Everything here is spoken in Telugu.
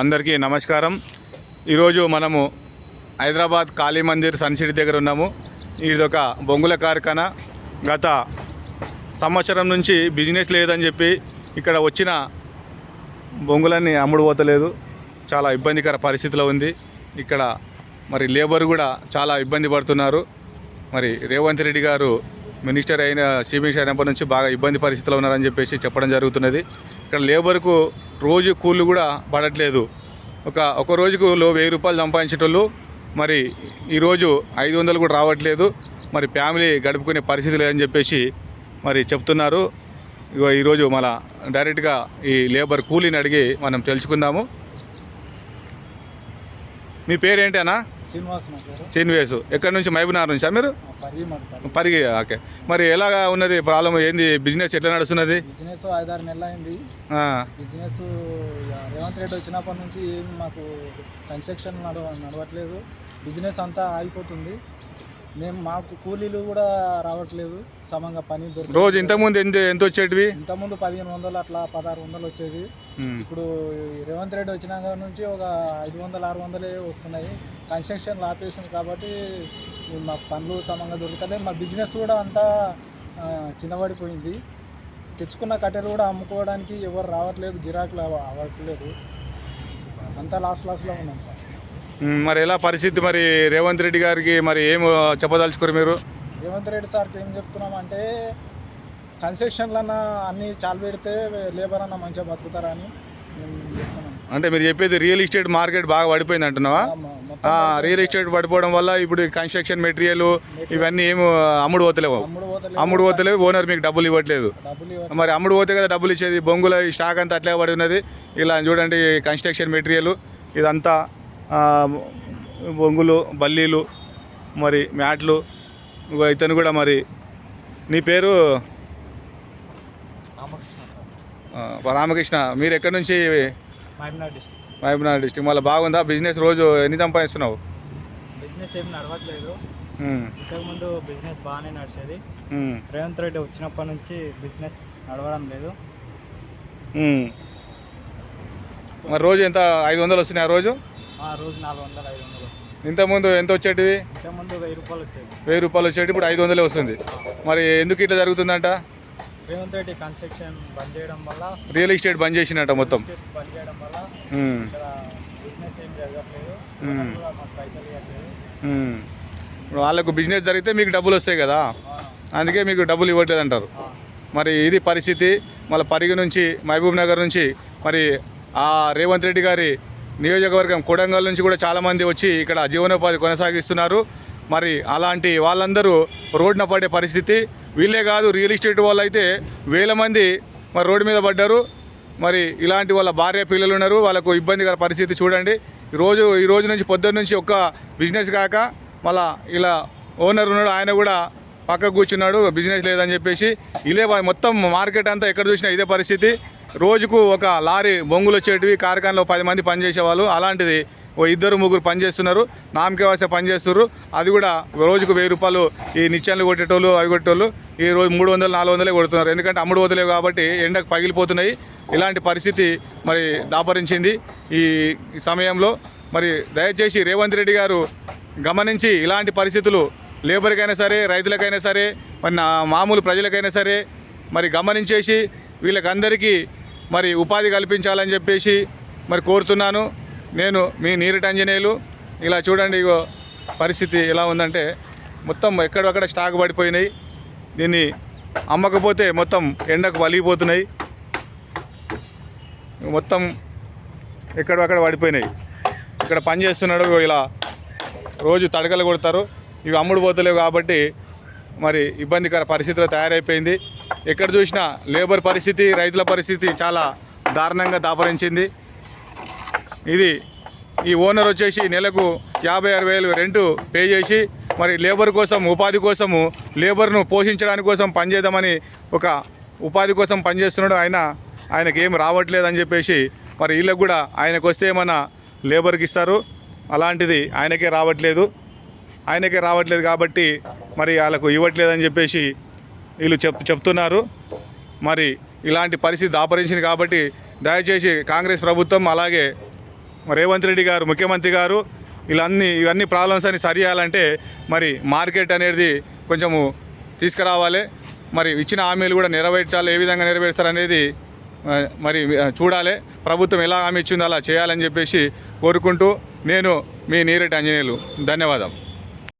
అందరికీ నమస్కారం. ఈరోజు మనము హైదరాబాద్ కాళీ మందిర్ సన్సిటీ దగ్గర ఉన్నాము. ఇదొక బొంగుల కార్ఖానా. గత సంవత్సరం నుంచి బిజినెస్ లేదని చెప్పి ఇక్కడ వచ్చిన బొంగులన్నీ అమ్ముడు పోతలేదు. చాలా ఇబ్బందికర పరిస్థితిలో ఉంది. ఇక్కడ మరి లేబర్ కూడా చాలా ఇబ్బంది పడుతున్నారు. మరి రేవంత్ రెడ్డి గారు మినిస్టర్ అయిన సిబిఎస్ అయినప్పటి నుంచి బాగా ఇబ్బంది పరిస్థితిలో ఉన్నారని చెప్పేసి చెప్పడం జరుగుతున్నది. ఇక్కడ లేబర్కు రోజు కూలీలు కూడా పడట్లేదు. ఒక రోజుకు 1000 రూపాయలు సంపాదించేటోళ్ళు మరి ఈరోజు 500 కూడా రావట్లేదు. మరి ఫ్యామిలీ గడుపుకునే పరిస్థితి లేదని చెప్పేసి మరి చెప్తున్నారు. ఈరోజు మళ్ళా డైరెక్ట్గా ఈ లేబర్ కూలీని అడిగి మనం తెలుసుకుందాము. మీ పేరేంటి అన్న? శ్రీనివాస్. ఎక్కడి నుంచి? మహబూబ్నగర్ నుంచా మీరు? పరిగి. ఓకే. మరి ఎలాగా ఉన్నది ప్రాబ్లం? ఏంది బిజినెస్ ఎట్లా నడుస్తున్నది? బిజినెస్ 5-6 నెలలు అయింది. బిజినెస్ రేవంత్ రెడ్డి వచ్చినప్పటి నుంచి ఏం మాకు కన్స్ట్రక్షన్ నడవట్లేదు. బిజినెస్ అంతా ఆగిపోతుంది. మాకు కూలీలు కూడా రావట్లేదు. సమంగా పని దొరుకుతుంది. రోజు ఇంతకుముందు ఎంత వచ్చేటివి? ఇంతకుముందు 1500 అట్లా 1600 వచ్చేది. ఇప్పుడు రేవంత్ రెడ్డి వచ్చినాక నుంచి ఒక 500-600 వస్తున్నాయి. కన్స్ట్రక్షన్ ఆపేసింది కాబట్టి మాకు పనులు సమంగా దొరుకుతుంది. మా బిజినెస్ కూడా అంతా కింద పడిపోయింది. తెచ్చుకున్న కట్టెలు కూడా అమ్ముకోవడానికి ఎవరు రావట్లేదు, గిరాకులు అవ్వట్లేదు. అంతా లాస్లో ఉన్నాం సార్. మరి ఎలా పరిస్థితి? మరి రేవంత్ రెడ్డి గారికి మరి ఏం చెప్పదలుచుకోరు మీరు? రేవంత్ రెడ్డి సార్కి ఏం చెప్తున్నామంటే కన్స్ట్రక్షన్లన్నా అన్నీ చాలు పెడితే లేబర్ అన్న మంచిగా బతుకుతారని చెప్తున్నాం. అంటే మీరు చెప్పేది రియల్ ఎస్టేట్ మార్కెట్ బాగా పడిపోయింది అంటున్నావా? రియల్ ఎస్టేట్ పడిపోవడం వల్ల ఇప్పుడు కన్స్ట్రక్షన్ మెటీరియల్ ఇవన్నీ ఏమి అమ్ముడు పోతలేవు. ఓనర్ మీకు డబ్బులు ఇవ్వట్లేదు. మరి అమ్ముడు పోతే కదా డబ్బులు ఇచ్చేది. బొంగుల స్టాక్ అంతా అట్లే పడి ఉన్నది. ఇలా చూడండి, కన్స్ట్రక్షన్ మెటీరియల్ ఇదంతా బొంగులు, బల్లీలు, మరి మ్యాట్లు. ఇతను కూడా మరి నీ పేరు? రామకృష్ణ. మీరు ఎక్కడి నుంచి? మహబూబ్నగర్ డిస్ట్రిక్ట్. మళ్ళీ బాగుందా బిజినెస్? రోజు ఎన్ని సంపాదిస్తున్నావు? బిజినెస్ ఏం నడవట్లేదు. ఇంతకుముందు బిజినెస్ బాగానే నడిచేది. రేవంత్ రెడ్డి వచ్చినప్పటి నుంచి బిజినెస్ నడవడం లేదు. మరి రోజు ఎంత? 500 వస్తున్నాయి రోజు? రోజు 400-500 వస్తుంది. ఇంతకుముందు ఎంత వచ్చేటివి? ఇంతకుముందు 1000 రూపాయలు వచ్చేది. 1000 రూపాయలు వచ్చేటి, ఇప్పుడు 500 వస్తుంది. మరి ఎందుకు ఇట్లా జరుగుతుందంట? రేవంత్ రెడ్డి కన్స్ట్రక్షన్ బంద్ చేయడం వల్ల, రియల్ ఎస్టేట్ బంద్ చేసినట్ట మొత్తం బంద్ చేయడం వల్ల బిజినెస్ ఏం జరగట్లేదు. మాకు పైసలు ఇవ్వట్లేదు. వాళ్ళకు బిజినెస్ జరిగితే మీకు డబ్బులు వస్తాయి కదా, అందుకే మీకు డబ్బులు ఇవ్వట్లేదు అంటారు. మరి ఇది పరిస్థితి. మళ్ళీ పరిగి నుంచి, మహబూబ్ నగర్ నుంచి మరి ఆ రేవంత్ రెడ్డి గారి నియోజకవర్గం కొడంగల్ నుంచి కూడా చాలామంది వచ్చి ఇక్కడ జీవనోపాధి కొనసాగిస్తున్నారు. మరి అలాంటి వాళ్ళందరూ రోడ్డున పడే పరిస్థితి. వీళ్ళే కాదు, రియల్ ఎస్టేట్ వాళ్ళు అయితే 1000 మంది మరి రోడ్డు మీద పడ్డారు. మరి ఇలాంటి వాళ్ళ భార్య పిల్లలు ఉన్నారు. వాళ్ళకు ఇబ్బందికర పరిస్థితి చూడండి. ఈ రోజు నుంచి పొద్దున్న నుంచి ఒక్క బిజినెస్ కాక మళ్ళా ఇలా ఓనర్ ఉన్నాడు, ఆయన కూడా పక్కకు కూర్చున్నాడు, బిజినెస్ లేదని చెప్పేసి. ఇదే మొత్తం మార్కెట్ అంతా ఎక్కడ చూసినా ఇదే పరిస్థితి. రోజుకు ఒక లారీ బొంగులు వచ్చేటివి. కార్ఖానలో 10 మంది పనిచేసేవాళ్ళు, అలాంటిది 2-3 పనిచేస్తున్నారు. నామకే వస్తే పనిచేస్తున్నారు. అది కూడా రోజుకు 1000 రూపాయలు ఈ నిచ్చెనలు కొట్టేటోళ్ళు, అవి కొట్టేటోళ్ళు ఈ రోజు 300-400 కొడుతున్నారు. ఎందుకంటే అమ్ముడు పోతలేవు కాబట్టి ఎండకు పగిలిపోతున్నాయి. ఇలాంటి పరిస్థితి మరి దాపరించింది ఈ సమయంలో. మరి దయచేసి రేవంత్ రెడ్డి గారు గమనించి ఇలాంటి పరిస్థితులు లేబర్కైనా సరే, రైతులకైనా సరే, మరి మామూలు ప్రజలకైనా సరే మరి గమనించేసి వీళ్ళకందరికీ మరి ఉపాధి కల్పించాలని చెప్పేసి మరి కోరుతున్నాను. నేను మీ నీరటంజనేయులు. ఇలా చూడండి, ఇగో పరిస్థితి ఎలా ఉందంటే మొత్తం ఎక్కడొక్కడ స్టాక్ పడిపోయినాయి. దీన్ని అమ్మకపోతే మొత్తం ఎండకు వలిగిపోతున్నాయి. మొత్తం ఎక్కడొక్కడ పడిపోయినాయి. ఇక్కడ పని చేస్తున్నాడు, ఇలా రోజు తడకలు కొడతారు. ఇవి అమ్ముడు పోతలేవు కాబట్టి మరి ఇబ్బందికర పరిస్థితిలో తయారైపోయింది. ఎక్కడ చూసినా లేబర్ పరిస్థితి, రైతుల పరిస్థితి చాలా దారుణంగా దాపరించింది. ఈ ఓనర్ వచ్చేసి నెలకు 56,000 రెంటు పే చేసి మరి లేబర్ కోసం, ఉపాధి కోసము, లేబర్ను పోషించడానికి కోసం పనిచేద్దామని ఒక ఉపాధి కోసం పనిచేస్తున్నాడు. ఆయనకి ఏం రావట్లేదని చెప్పేసి మరి వీళ్ళకు కూడా ఆయనకు వస్తే ఏమన్నా లేబర్కి ఇస్తారు, అలాంటిది ఆయనకే రావట్లేదు కాబట్టి మరి వాళ్ళకు ఇవ్వట్లేదని చెప్పేసి వీళ్ళు చెప్తున్నారు. మరి ఇలాంటి పరిస్థితి దాపరించింది కాబట్టి దయచేసి కాంగ్రెస్ ప్రభుత్వం అలాగే రేవంత్ రెడ్డి గారు ముఖ్యమంత్రి గారు ఇవన్నీ ప్రాబ్లమ్స్ అని సరి చేయాలంటే మరి మార్కెట్ అనేది కొంచెము తీసుకురావాలి. మరి ఇచ్చిన హామీలు కూడా నెరవేర్చాలి. ఏ విధంగా నెరవేర్చాలనేది మరి చూడాలి. ప్రభుత్వం ఎలా హామీ ఇచ్చిందో అలా చేయాలని చెప్పేసి కోరుకుంటూ నేను మీ నీరెడ్డి ఆంజనేయులు. ధన్యవాదాలు.